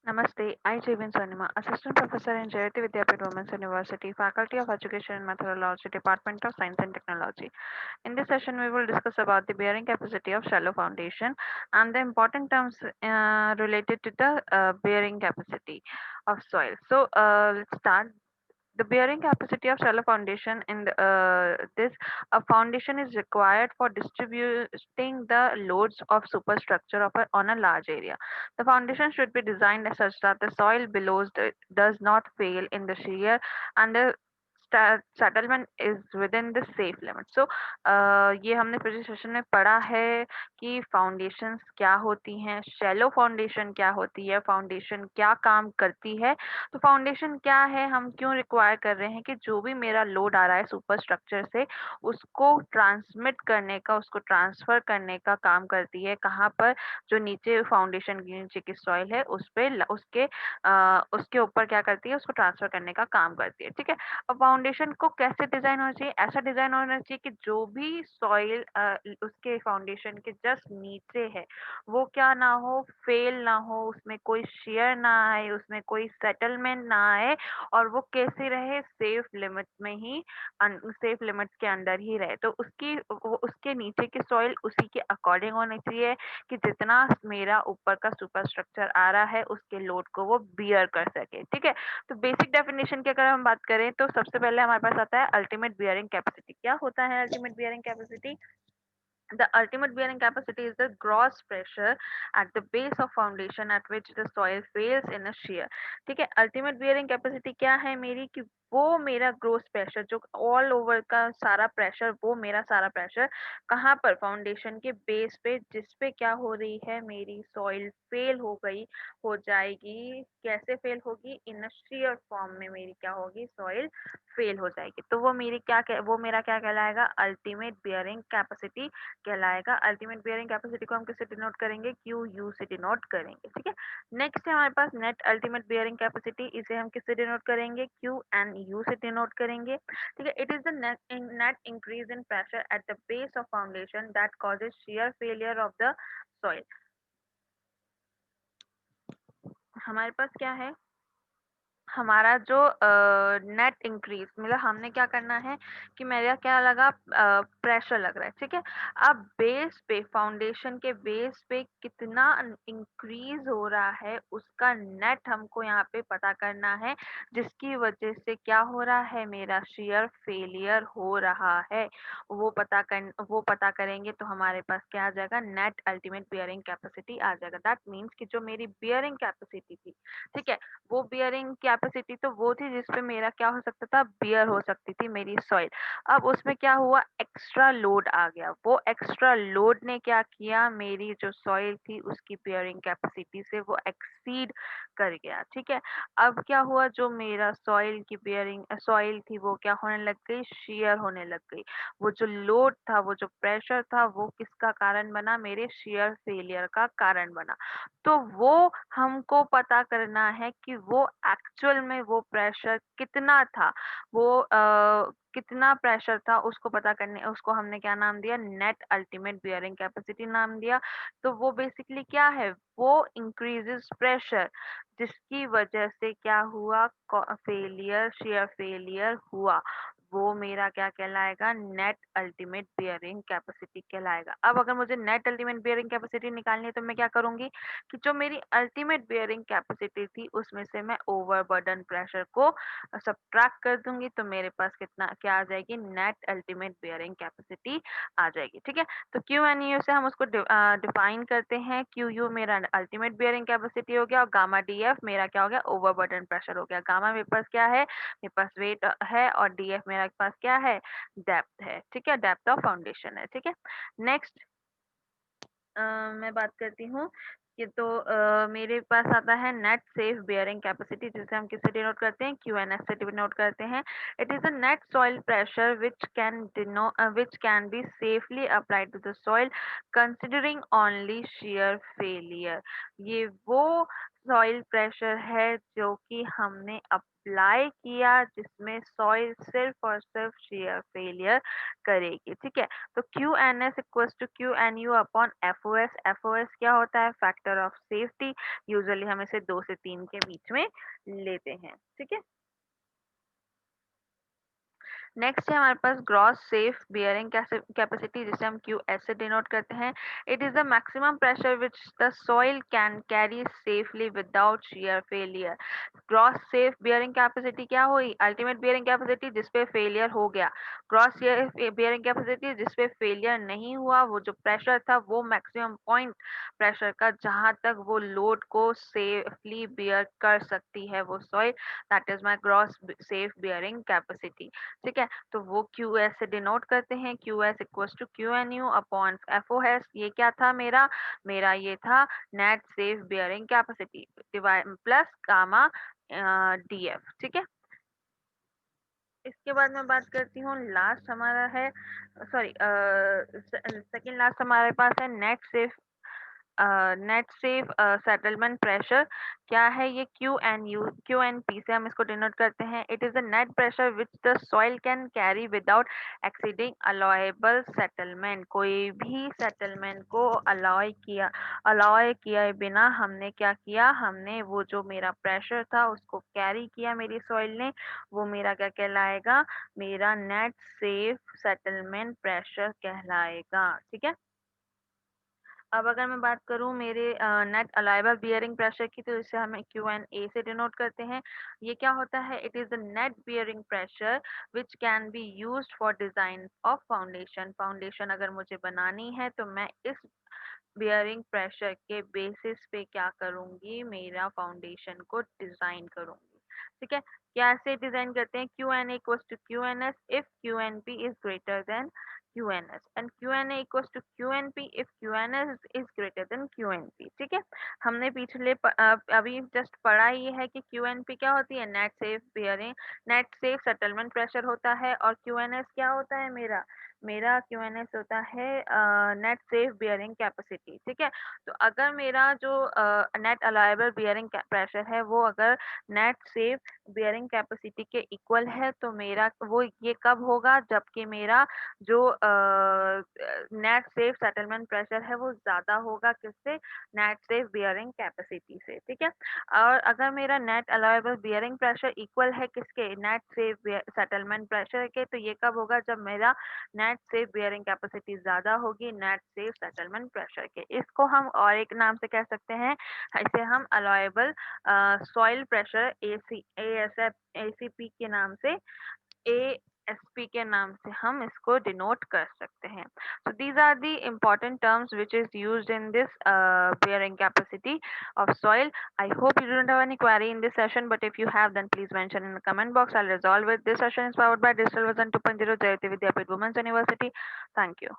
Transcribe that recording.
Namaste. I, Jivin Sonima, Assistant Professor in Jayati Vidyapeeth Women's University, Faculty of Education and Methodology, Department of Science and Technology. In this session, we will discuss about the bearing capacity of shallow foundation and the important terms related to the bearing capacity of soil. Let's start. The bearing capacity of shallow foundation in this a foundation is required for distributing the loads of superstructure on a large area. The foundation should be designed as such that the soil below does not fail in the shear and the settlement is within the safe limit. ये हमने पिछले session में पढ़ा है कि foundations क्या होती हैं, शैलो फाउंडेशन क्या होती है, फाउंडेशन क्या काम करती है। तो फाउंडेशन क्या है, हम क्यों रिक्वायर कर रहे हैं कि जो भी मेरा लोड आ रहा है सुपर स्ट्रक्चर से, उसको ट्रांसमिट करने का, उसको ट्रांसफर करने का काम करती है। कहाँ पर? जो नीचे फाउंडेशन के नीचे की सॉइल है उस पे उसके ऊपर क्या करती है, उसको ट्रांसफर करने का काम करती है। ठीक है। अब फाउंडेशन को कैसे डिजाइन होना चाहिए? ऐसा डिजाइन होना चाहिए कि जो भी सॉइल उसके फाउंडेशन के जस्ट नीचे है, वो क्या ना हो, फेल ना हो, उसमें कोई शेयर ना आए, उसमें कोई सेटलमेंट ना आए, और वो कैसे रहे, सेफ लिमिट में ही, सेफ लिमिट्स के अंदर ही रहे। तो उसके नीचे की सॉइल उसी के अकॉर्डिंग होनी चाहिए कि जितना मेरा ऊपर का सुपर स्ट्रक्चर आ रहा है उसके लोड को वो बियर कर सके। ठीक है। तो बेसिक डेफिनेशन की अगर हम बात करें तो सबसे पहले हमारे पास आता है अल्टीमेट बियरिंग कैपेसिटी। क्या होता है ultimate bearing capacity? The ultimate bearing capacity is the gross pressure at the base of foundation at which the soil fails in a shear. ठीक है। अल्टीमेट बियरिंग कैपेसिटी क्या है मेरी कि वो मेरा ग्रोस प्रेशर, जो ऑल ओवर का सारा प्रेशर, वो मेरा सारा प्रेशर कहाँ पर? फाउंडेशन के बेस पे, जिस पे क्या हो रही है, मेरी सॉइल फेल हो गई, हो जाएगी। कैसे फेल होगी? इन अ shear फॉर्म में मेरी क्या होगी? सॉइल फेल हो जाएगी। तो वो मेरा क्या कहलाएगा? अल्टीमेट बियरिंग कैपेसिटी कहलाएगा। अल्टीमेट बियरिंग कैपेसिटी को हम किससे डिनोट करेंगे? क्यू यू से डिनोट करेंगे। ठीक है। नेक्स्ट है हमारे पास नेट अल्टीमेट बियरिंग कैपेसिटी। इसे हम किससे डिनोट करेंगे? क्यू एंड यू से डिनोट करेंगे। ठीक है। It is the net increase in pressure at the base of foundation that causes shear failure of the soil. हमारे पास क्या है? हमारा जो नेट इंक्रीज, मतलब हमने क्या करना है कि मेरा क्या लगा, प्रेशर लग रहा है। ठीक है। अब बेस पे, फाउंडेशन के बेस पे कितना इंक्रीज हो रहा है उसका नेट हमको यहाँ पे पता करना है, जिसकी वजह से क्या हो रहा है, मेरा शेयर फेलियर हो रहा है। वो पता करेंगे तो हमारे पास क्या आ जाएगा? नेट अल्टीमेट बियरिंग कैपेसिटी आ जाएगा। दैट मीन्स कि जो मेरी बियरिंग कैपेसिटी थी, ठीक है, वो बियरिंग कैपेसिटी तो वो थी जिसपे मेरा क्या हो सकता था, बियर हो सकती थी मेरी सॉइल। अब उसमें क्या हुआ, एक्स्ट्रा लोड आ गया। वो एक्स्ट्रा लोड ने क्या किया, मेरी जो सॉइल थी उसकी बियरिंग कैपेसिटी से वो एक्सीड कर गया। ठीक है। अब क्या हुआ, जो मेरा सॉइल की बियरिंग सॉइल थी वो क्या होने लग गई, शेयर होने लग गई। वो जो लोड था, वो जो प्रेशर था, वो किसका कारण बना, मेरे शेयर फेलियर का कारण बना। तो वो हमको पता करना है कि वो एक्चुअल में वो प्रेशर कितना था, वो कितना प्रेशर था, उसको पता करने, उसको हमने क्या नाम दिया, नेट अल्टीमेट बियरिंग कैपेसिटी नाम दिया। तो वो बेसिकली क्या है, वो इंक्रीजेस प्रेशर, जिसकी वजह से क्या हुआ, फेलियर, शेयर फेलियर हुआ। वो मेरा क्या कहलाएगा, नेट अल्टीमेट बियरिंग कैपेसिटी कहलाएगा। अब अगर मुझे नेट अल्टीमेट बियरिंग कैपेसिटी निकालनी है तो मैं क्या करूंगी कि जो मेरी अल्टीमेट बियरिंग कैपेसिटी थी उसमें से मैं ओवरबर्डन प्रेशर को सब्ट्रैक्ट कर दूंगी, तो मेरे पास कितना क्या आ जाएगी, नेट अल्टीमेट बियरिंग कैपेसिटी आ जाएगी। ठीक है। तो क्यू एन यू से हम उसको डिफाइन करते हैं। क्यू यू मेरा अल्टीमेट बियरिंग कैपेसिटी हो गया, और गामा डी एफ मेरा क्या हो गया, ओवरबर्डन प्रेशर हो गया। गामा मेरे पास क्या है, मेरे पास वेट है, और डी एफ मेरे पास क्या है, डेप्थ है। ठीक है, डेप्थ ऑफ फाउंडेशन है। ठीक है। नेक्स्ट मैं बात करती हूँ कि मेरे पास आता है नेट सेफ बियरिंग कैपेसिटी, जिसे हम किससे डिनोट करते हैं, क्यूएनएस से डिनोट करते हैं। It is a net soil pressure which can be safely applied to the soil considering only shear failure. ये वो सॉइल प्रेशर है जो कि हमने अप्लाई किया, जिसमें सॉइल सिर्फ और सिर्फ shear फेलियर करेगी। ठीक है, तो QNS equals to QNU upon FOS। FOS क्या होता है? Factor of safety. यूजुअली हम इसे 2 से 3 के बीच में लेते हैं। ठीक है, नेक्स्ट है हमारे पास ग्रॉस सेफ बियरिंग कैपेसिटी, जिसे हम क्यू एस से डिनोट करते हैं। It is the maximum pressure which the soil can carry safely without shear failure. Gross safe bearing capacity क्या हुई? अल्टीमेट बियरिंग कैपेसिटी जिसपे फेलियर हो गया। ग्रॉस बियरिंग कैपेसिटी जिसपे फेलियर नहीं हुआ, वो जो प्रेशर था वो मैक्सिमम पॉइंट प्रेशर का जहां तक वो लोड को सेफली बियर कर सकती है वो soil, that is my gross safe bearing capacity. ठीक है, तो वो क्यू एस से डिनोट करते हैं। Q S equals to Q N U upon F O S. ये क्या था मेरा? मेरा ये था net safe bearing capacity divide plus gamma D F. ठीक है, इसके बाद मैं बात करती हूँ, लास्ट हमारा है, सॉरी सेकंड लास्ट हमारे पास है net safe net safe settlement pressure. क्या है ये? क्यू एन पी से हम इसको डिनोट करते हैं। It is the net pressure which the soil can carry without exceeding allowable settlement. कोई भी सेटलमेंट को अलाउ किए बिना हमने क्या किया? हमने वो जो मेरा प्रेशर था उसको कैरी किया मेरी सॉइल ने, वो मेरा क्या कहलाएगा? मेरा नेट सेफ सेटलमेंट प्रेशर कहलाएगा। ठीक है, अब अगर मैं बात करूँ मेरे नेट अलाइवर बियरिंग प्रेशर की, तो इसे हमें क्यू एन ए से डिनोट करते हैं। ये क्या होता है? It is the net bearing pressure which can be used for design of foundation. Foundation अगर मुझे बनानी है तो मैं इस बियरिंग प्रेशर के बेसिस पे क्या करूंगी? मेरा फाउंडेशन को डिजाइन करूंगी। ठीक है, कैसे डिजाइन करते हैं? Q N equals to Q N S if Q N P is greater than Q N S, and Q N A equals to Q N P if Q N S is greater than Q N P. ठीक है, हमने अभी just पढ़ा ही है कि Q N P क्या होती है? Net safe bearing, net safe settlement pressure होता है। और क्यू एन एस क्या होता है? मेरा क्यू एन एस होता है नेट सेफ बियरिंग कैपेसिटी। ठीक है, तो अगर मेरा जो नेट अलाउएबल बियरिंग प्रेशर है वो अगर नेट सेफ बियरिंग कैपेसिटी के इक्वल है, तो मेरा वो ये कब होगा? जबकि मेरा जो नेट सेफ सेटलमेंट प्रेशर है वो ज्यादा होगा किससे? नेट सेफ बियरिंग कैपेसिटी से। ठीक है, और अगर मेरा net allowable bearing pressure equal है किसके? नेट सेफ सेटलमेंट प्रेशर के, तो ये कब होगा? जब मेरा नेट सेफ बियरिंग कैपेसिटी ज्यादा होगी नेट सेफ सेटलमेंट प्रेशर के। इसको हम और एक नाम से कह सकते हैं, इसे हम अलाउएबल सॉइल प्रेशर ACP के नाम से, ASP के नाम से हम इसको डिनोट कर सकते हैं। So these are the important terms which is used in this bearing capacity of soil. I hope you don't have any query in this session, but if you have, then please mention in the comment box. I'll resolve it. This session is powered by Digital Vision 2.0 Jayati Vidyapeeth Women's University. Thank you.